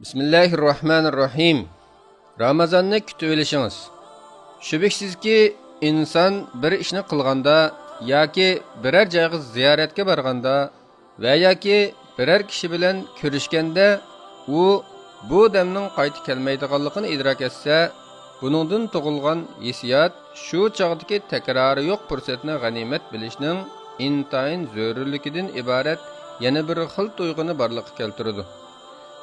Bismillahirrahmanirrahim. Ramazanni kutib olishimiz. Shubhsizki, inson bir ishni qilganda yoki biror joyga ziyoratga borganda va yoki biror kishi bilan ko'rishganda u bu damning qaytib kelmaydiganligini idrok etsa, buningdan tug'ilgan hissiyot shu chog'dagi takrori yo'q fursatni g'animat bilishning intayin zarurligidan iborat yana bir xil tuyg'uni borliqqa keltiradi.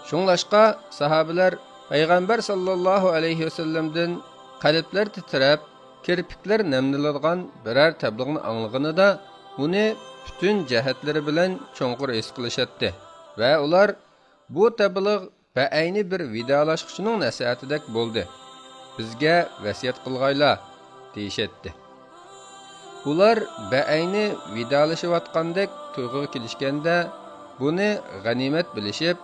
Şunlaşqa sahabeler Peygamber sallallahu aleyhi ve sellem'den qalblar titrab, kirpiklar namlanadigan birer tabliğni anlığını da uni bütün cihetleri bilan cho'nqur his qilishatdi va ular bu tabliğ ba'ayni bir vidolashqichining nasihatidek bo'ldi. Bizga vasiyat qilg'aylar deyishatdi. Ular ba'ayni vidolashayotgandek tuyg'uga kelishganda buni g'animat bilishib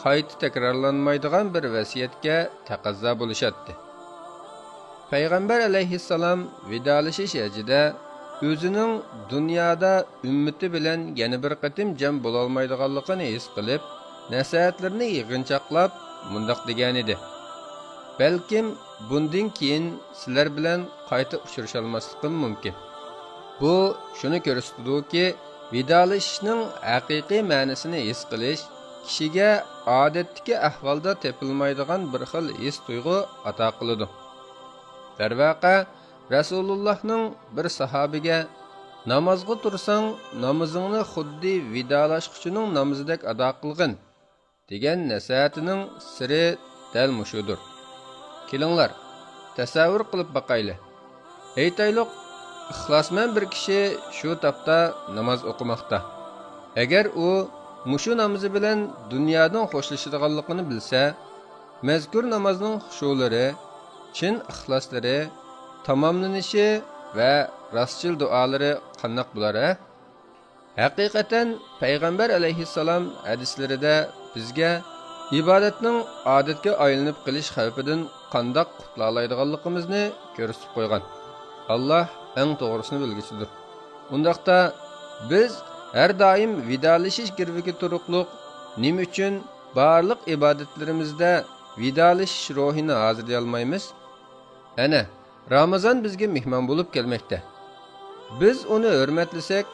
qayta takrorlanmaydigan bir vasiyatga taqozo bo'lishatdi. Payg'ambar alayhissalom vidolashish hajida o'zining dunyoda ummati bilan yana bir qatim jam bo'la olmaydiganligini his qilib, nasihatlarini yig'inchoqlab mundoq degan edi. Balkim bundan keyin sizlar bilan qayta uchrasholmasligim mumkin. Bu shuni ko'rsatadiki, vidolashishning haqiqiy ma'nosini his qilish kishiga odatdagi ahvolda tepilmaydigan bir xil his tuyg'u ato qiladi. Darvaqa Rasulullohning bir sahobiga namozga tursang, namozingni xuddi vidolashqichining namozidek ado qilgin degan nasihatining siri dal mushudir. Kelinglar, tasavvur qilib boqayli. Aytaylik, ixlosmand bir kishi shu topda namoz o'qimoqda. Agar u mushu namozi bilan dunyodan xo'shlashadiganligini bilsa, mazkur namozning xushulari, chin ixloslari, tamomlanishi va rostchil duolari qandoq bo'lar? Haqiqatan Payg'ambar alayhissalom hadislarida bizga ibodatning odatga aylanib qilish xavfidan qandoq qutula oladiganligimizni ko'rsatib qo'ygan. Alloh eng to'g'risini bilgisidir. Undaqda biz her daim vidalashish girvigi turuqluq nima uchun barliq ibodatlarimizda vidalashish ruhini hozirlay olmaymiz? Ana, Ramazon bizga mehmon bo'lib kelmoqda. Biz uni hurmatlasak,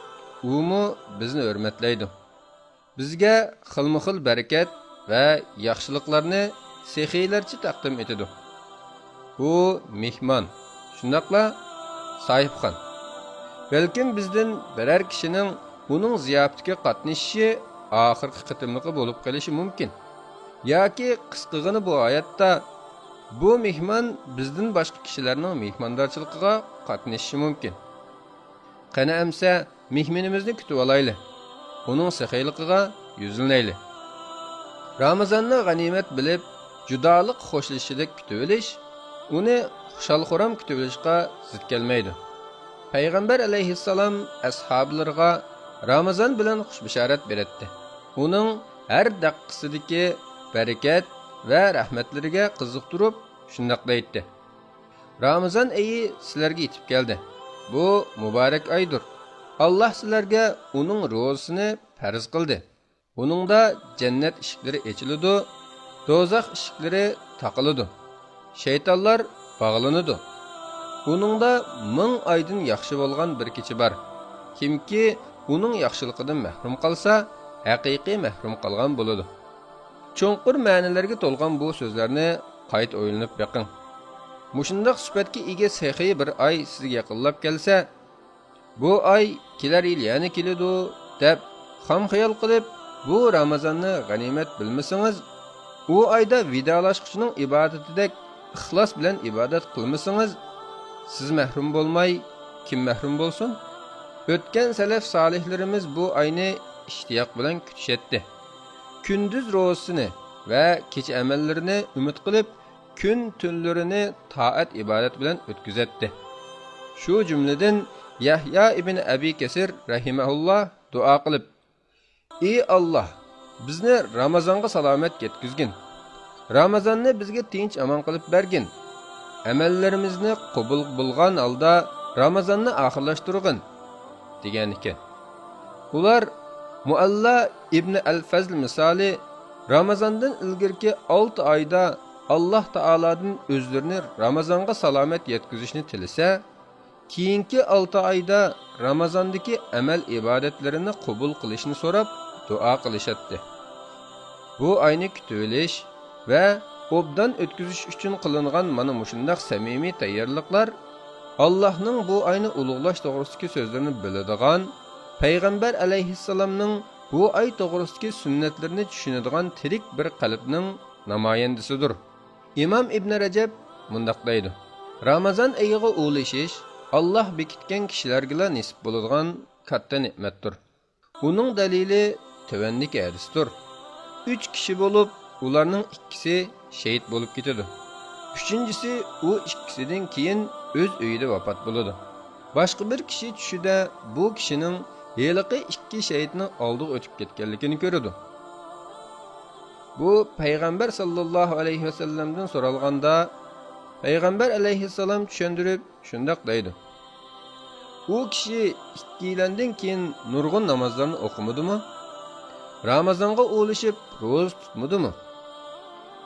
u mu bizni hurmatlaydi. Bizga xilma-xil barakat va yaxshiliklarni sexiylarcha taqdim etadi. U mehmon, shundaqla sohibxon. Balkim bizdan biror kishining uning ziyofatiga qatnashishi oxirgi qitimligi bo'lib qolishi mumkin. Yoki qisqig'ini bu hayotda bu mehmon bizdan boshqa kishilarning mehmondorchiligiga qatnashishi mumkin. Qani amsa mehmonimizni kutib olayli. Uning saxiyligiga yuzlanayli. Ramazonni g'animat bilib, judoliq xo'shlashilik kutib olish, uni xushalxo'ram kutib olishga zid kelmaydi. Payg'ambar alayhissalom ashablariga Ramazan bilan xushbisharat beretdi. Uning har daqiqasidagi barakat va rahmatlariga qiziqtirib shundoq deydi. Ramazan oyi sizlarga yetib keldi. Bu muborak oydir. Alloh sizlarga uning ro'zasini farz qildi. Uningda jannat eshiklari ochiladi, do'zax eshiklari taqiladi. Shaytonlar bog'lanadi. Uningda 1000 oydan yaxshi bo'lgan bir kecha bor. Kimki uning yaxshiligidan mahrum qalsa, haqiqiy mahrum qalgan bo'ladi. Cho'nqur ma'nolarga to'lgan bu so'zlarni qayta o'ylanib baqing. Mushundaq sifatga ega saxiy bir oy sizga yaqinlab kelsa, bu oy kelar yil yana keladi deb xam xayol qilib, bu Ramazonni g'animat bilmasangiz, u oyda vidolashqichining ibodatidek ixlos bilan ibodat qilmasangiz, siz mahrum bo'lmay, kim mahrum bo'lsin? O'tgan salaf solihlarimiz bu oyni ishtiyoq bilan kutishatdi. Kunduz ro'zasini va kecha amallarini umid qilib, kun tunlarini toat ibodat bilan o'tkazatdi. Shu jumladan Yahya ibn Abi Kasir rahimahulloh duo qilib: "Ey Alloh, bizni Ramazonga salomat yetkazgin. Ramazonni bizga tinch amon qilib bergin. Amallarimizni qabul bo'lgan holda Ramazonni oxirlashtirgin." degan ekan. Ular Mualla ibn al-Fazl misali Ramazandan ilgirki 6 oyda Allah Taoladan o'zlarini Ramazonga salomat yetkazishni tilasa, keyingi 6 oyda Ramazondagi amal ibodatlarini qabul qilishni so'rab duo qilishadi. Bu oyni kutib olish va obdan o'tkazish uchun qilingan mana mushundaq samimiy tayyorliklar Allohning bu oyni ulug'lash to'g'risidagi so'zlarini biladigan, payg'ambar alayhissalomning bu oy to'g'risidagi sunnatlarini tushunadigan tirik bir qalbning namoyandasidir. İmam İbn Rajab mundaq deydi: Ramazon oyiga o'lishish Allah bekitgan kishilarga nisb bo'ladigan katta ne'matdir. Uning dalili tavanniki hadisdir. 3 kishi bo'lib, ularning ikkisi shahid bo'lib ketadi. Uchinchisi u ikkisidan keyin o'z uyida vafot bo'ladi. Boshqa bir kishi tushida bu kishining heliqi 2 shahidning oldiga o'tib ketganligini ko'radi. Bu payg'ambar sallallohu alayhi vasallamdan so'ralganda payg'ambar alayhissalom tushuntirib shundoq deydi: U kishi 2 yildan keyin nurg'un namozlarni o'qimadimi? Ramazonga o'lishib ro'za tutmadimi?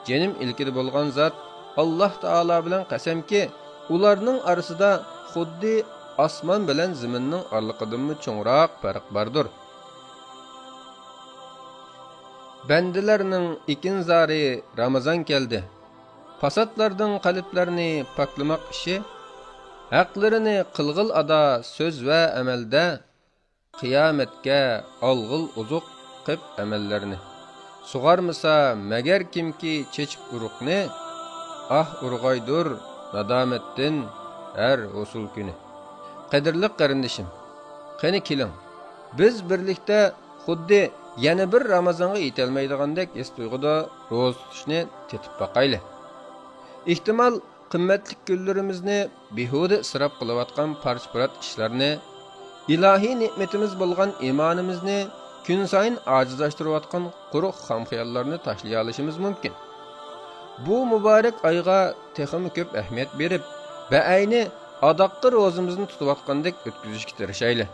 Jenim ilkida bo'lgan zot Alloh taolo bilan qasamki, ularning orasida xuddi osmon bilan zaminning oraliqidanmi cho'ngroq farq bordir. Bandalarning ikinzari Ramazon keldi. Fasodlardan qalblarini poklamoq ishi, haqlarini qilg'il ado so'z va amalda, qiyomatga olg'il uzuq qilib amallarini. Sug'armasa magar kimki chechib uruqni, ah urg'aydur nadomatdan har usul kuni. Qadrli qarindishim, qani keling, biz birlikda xuddi yana bir Ramazonga yetolmaydigandek his tuyg'uda ro'za tutishni tetib boqayli. Ehtimal qimmatli kunlarimizni behuda isrof qilayotgan parch-purat ishlarni, ilohiy ne'matimiz bo'lgan iymonimizni kun sayin ojizlashtirayotgan quruq xomxayollarni tashlay olishimiz mumkin. Bu muborak oyga texmi ko'p ahamiyat berib, ba'ayni adoqqa ro'zimizni tutayotgandek o'tkazishga tirishayli.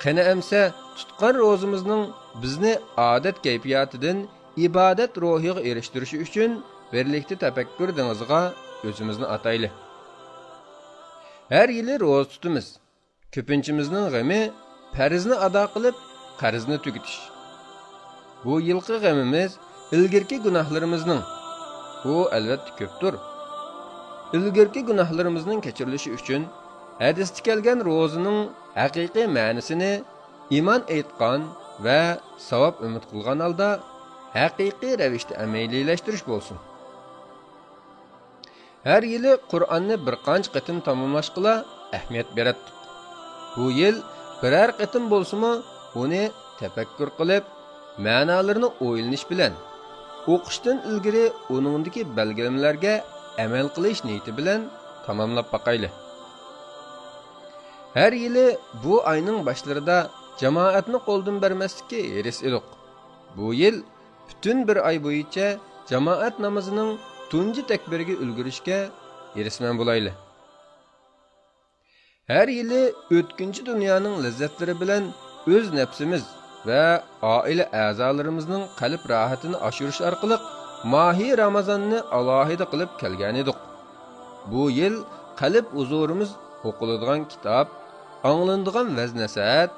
Qani amsa tutgan ro'zimizning bizni odat kayfiyatidan ibodat ruhiga erishtirishi uchun birlikda tafakkur dengiziga o'zimizni atayli. Har yili ro'za tutamiz. Ko'pinchimizning g'ami farzni ado qilib, qarzni tugutish. Bu yilqi g'amimiz ilgirki gunohlarimizning. Bu albatta ko'pdir. Ilgirki gunohlarimizning kechirilishi uchun hadisda kelgan ro'zining haqiqiy ma'nosini iymon aytgan va savob umid qilgan holda haqiqiy ravishda amaliylashtirish bo'lsin. Har yili Qur'onni bir qancha qatim tamomlashga ahamiyat beradi. Bu yil biror qatim bo'lsa-mu, uni tafakkur qilib, ma'nolarini o'ylanish bilan o'qishdan ilgari uningdagi belgilamlarga amal qilish niyati bilan tamomlab boqayli. Her yili bu ayning boshlarida jamoatni qo'ldan bermaslikka eris edik. Bu yil butun bir oy bo'yicha jamoat namozining tunji takbiriga ulgurishga erisman bo'layli. Her yili o'tkinchi dunyoning lazzatlari bilan o'z nafsimiz va oila a'zolarimizning qalb rohatini oshirish orqali mahi Ramazonni alohida qilib kelgan edik. Bu yil qalb huzurimiz o'qiladigan kitob, anglanadigan vaz-nasihat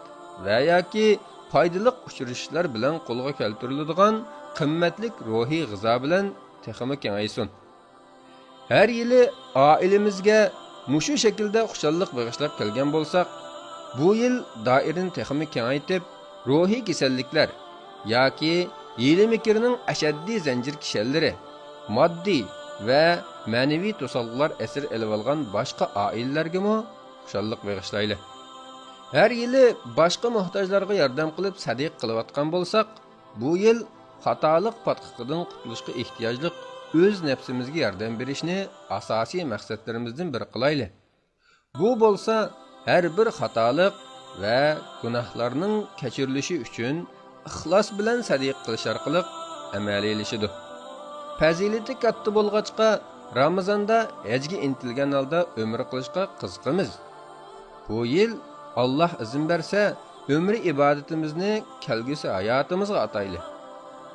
va yoki foydali uchrashishlar bilan qo'lga keltiriladigan qimmatli ruhiy g'izo bilan texmi kengaysin. Har yili oilamizga mushu shaklda xushallik bag'ishlab kelgan bo'lsak, bu yil doirini texmi kengaytib, ruhiy kasalliklar yoki yili mikirning ashaddiy zanjir kishillari, moddiy va ma'naviy to'solqlar asir elib olgan boshqa oilalarga xushallik bag'ishlayli. Her yili boshqa muhtojlarga yordam qilib sadiq qilayotgan bo'lsak, bu yil xatolik patqiqidan qutulishga ehtiyojli o'z nafsimizga yordam berishni asosiy maqsadlarimizdan biri qilayli. Bu bo'lsa, har bir xatolik va gunohlarning kechirilishi uchun ixlos bilan sadiq qilish orqali amaliylashidir. Fazilati katta bo'lg'achqa Ramazonda hajga intilgan holda umr qilishga qiziqamiz. Bu yil Allah izin berse ömrü ibadetimizni kelgüsü hayatimizga ataylı.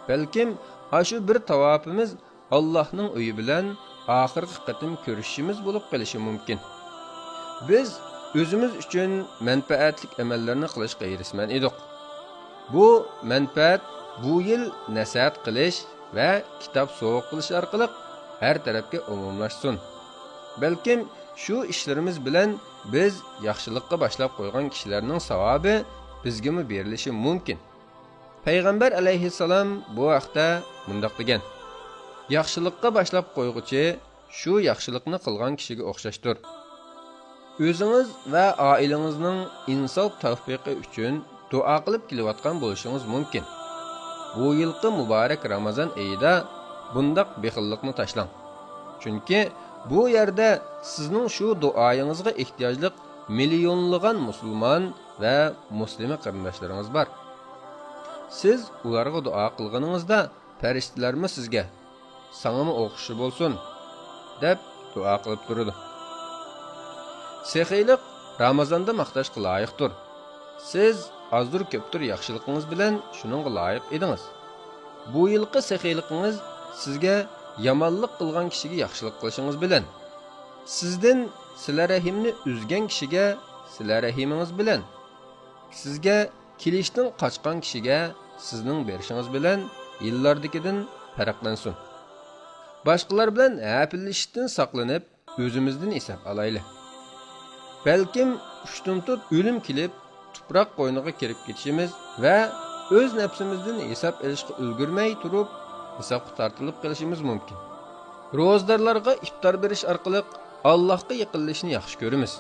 Balkim shu bir tavafimiz Allohning uyi bilan oxirgi qatim ko'rishimiz bo'lib qolishi mumkin. Biz o'zimiz uchun manfaatlik amallarni qilishga erishman edik. Bu manfaat bu yil nasihat qilish va kitob sovg'a qilish orqali har tarafga umumlashsin. Balkim shu ishlarimiz bilan biz yaxshilikqa boshlab qo'ygan kishilarning savobi bizga berilishi mumkin. Payg'ambar alayhissalom bu vaqtda mundaq degan: yaxshilikqa boshlab qo'yg'uchi shu yaxshilikni qilgan kishiga o'xshashdir. O'zingiz va oilangizning insof tavfiqi uchun duo qilib kelayotgan bo'lishingiz mumkin. Bu yilqi muborak Ramazon oyida bundaq bexillikni tashlang. Chunki bu yerda sizning shu duoyingizga ehtiyojli millionlagan musulmon va muslima qarindoshlaringiz bor. Siz ularga duo qilganingizda farishtalarmi sizga "Sangami o'qishi bo'lsin" deb duo qilib turadi. Sexiylik Ramazonda maqtashga loyiqdir. Siz azdur ko'pdir yaxshiligingiz bilan shuningga loyiq edingiz. Bu yilqi sexiyligingiz sizga yomonlik qilgan kishiga yaxshilik qilishingiz bilan, sizdan sizlar rahimni uzgan kishiga sizlar rahimingiz bilan, sizga kelishdan qochgan kishiga sizning berishingiz bilan yillardagidan farqlansin. Boshqalar bilan hafillashishdan saqlanib, o'zimizdan hisob olaylik. Balkim ushtumtut o'lim kelib, tuproq qo'yniga kirib ketishimiz va o'z nafsimizdan hisob olishga ulgurmay turib, hisobga tortilib qolishimiz mumkin. Ro'zdarlarga iftor berish orqali Allohga yaqinlashishni yaxshi ko'ramiz.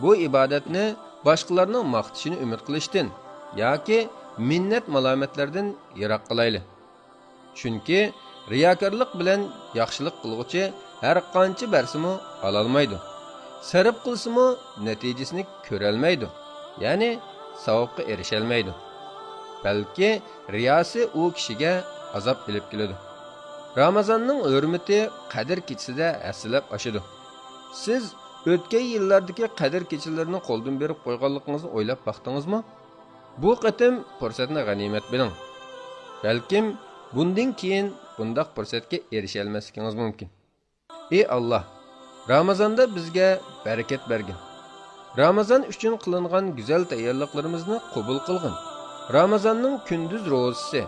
Bu ibodatni boshqalarning maqtashini umid qilishdan yoki minnat malomatlardan yiroq qilaylik. Chunki riyokorlik bilan yaxshilik qilguvchi har qancha bersimi ololmaydi. Sarf qilsimi natijasini ko'rolmaydi. Ya'ni savobga erisholmaydi. Balki riyosi u kishiga azob kelib keladi. Ramazonning hurmati qadr kechasida aslab oshadi. Siz o'tgan yillardagi qadr kechalarini qo'ldan berib qo'yganligingizni o'ylab baqdingizmi? Bu qatim fursatni g'animat biling. Balkim bundan keyin bundaq fursatga erisha olmasligingiz mumkin. Ey Alloh, Ramazonda bizga barakat bergin. Ramazon uchun qilingan go'zal tayyorliklarimizni qabul qilgin. Ramazonning kunduz ro'zasi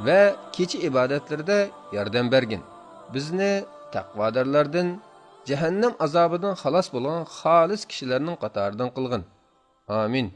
va kecha ibodatlarida yordam bergin. Bizni taqvodorlardan, jahannam azobidan xalos bo'lgan xolis kishilarning qatoridan qilgin. Amin.